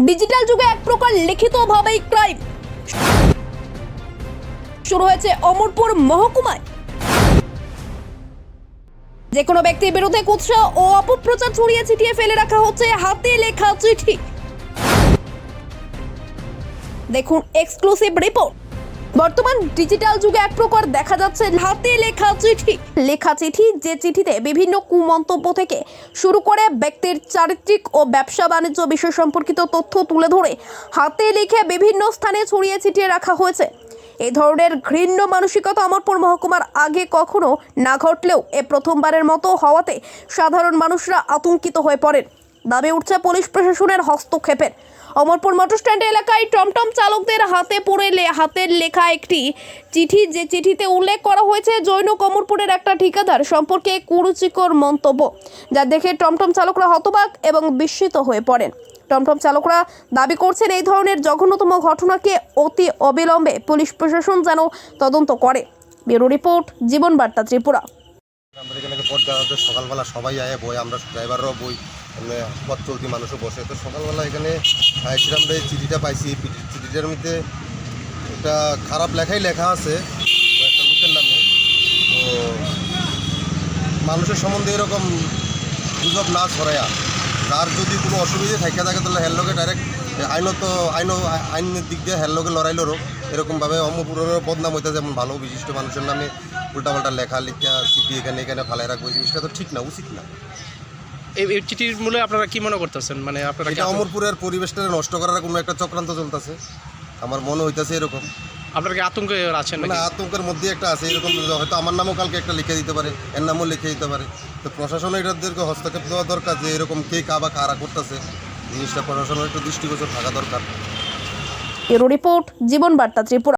Digital যুগে এক প্রকার লিখিতভাবেই ক্রাইম শুরু হয়েছে অমরপুর মহকুমায়। যে কোনো ব্যক্তির বিরুদ্ধে কুৎসা ও অপপ্রচার ছড়িয়ে ছিটিয়ে ফেলে রাখা হচ্ছে হাতে লেখা চিঠি। দেখুন এক্সক্লুসিভ রিপোর্ট। বর্তমান ডিজিটাল যুগে এক প্রকার দেখা যাচ্ছে হাতে লেখা চিঠি, যে চিঠিতে বিভিন্ন কুমন্তব্য থেকে শুরু করে ব্যক্তির চারিত্রিক ও ব্যবসা বাণিজ্য বিষয় সম্পর্কিত তথ্য তুলে ধরে হাতে লিখে বিভিন্ন স্থানে ছড়িয়ে ছিটিয়ে রাখা হয়েছে। এই ধরনের ঘৃণ্য মানসিকতা অমরপুর মহকুমার আগে কখনো না ঘটলেও এ প্রথমবারের মতো হওয়াতে সাধারণ মানুষরা আতঙ্কিত হয়ে পড়েন। দাবি উঠছে পুলিশ প্রশাসনের হস্তক্ষেপের। অমরপুর মোটর স্ট্যান্ড এলাকায় টমটম চালকদের হাতে পড়ে হাতের লেখা একটি চিঠি, যে চিঠিতে উল্লেখ করা হয়েছে জৈনক অমরপুরের একটা ঠিকাদার সম্পর্কে কুরুচিকর মন্তব্য, যা দেখে টমটম চালকরা হতবাক এবং বিস্মিত হয়ে পড়েন। টমটম চালকরা দাবি করছেন এই ধরনের জঘন্যতম ঘটনাকে অতি অবিলম্বে পুলিশ প্রশাসন যেন তদন্ত করে। ব্যুরো রিপোর্ট, জীবন বার্তা ত্রিপুরা। আমরা এখানে পথ গাড়াতে সকালবেলা সবাই আয় বই, আমরা ড্রাইভাররাও বই, মানে পথ চলতি মানুষও বসে। তো সকালবেলা এখানে আমরা এই চিঠিটা পাইছি। চিঠিটার মধ্যে একটা খারাপ লেখা আছে একটা লোকের নামে। তো মানুষের সম্বন্ধে এরকম গুজব না ছড়াইয়া, তার যদি কোনো অসুবিধা থাকে তাহলে হের লোকে ডাইরেক্ট আইনের দিক দিয়ে হের লোকে লড়াইলেরও এরকমভাবে অমরপুরের বদনাম হইতে, যেমন ভালো বিশিষ্ট মানুষের নামে উল্টাপাল্টা লেখা চিঠি এখানে ফালাই রাখবো, এই জিনিসটা তো ঠিক না, উচিত না। এই চিঠির মূলে আপনারা কি মনে করতেছেন? মানে আপনারা এটা অমরপুরের পরিবেশটা নষ্ট করার কোনো একটা চক্রান্ত চলতেছে, আমার মনে হইতেছে এরকম। আপনারা কি আতঙ্কে আছেন? মানে আতঙ্কের মধ্যে একটা আছে, এরকম হয়তো আমার নামও কালকে একটা লিখে দিতে পারে, এর নামও লিখে দিতে পারে। তো প্রশাসনের এটাদেরকে হস্তক্ষেপ দেওয়া দরকার, যে এরকম কে কারা করতেছে, জিনিসটা প্রশাসনের একটু দৃষ্টিগোচর থাকা দরকার। ব্যুরো রিপোর্ট, জীবন বার্তা ত্রিপুরা।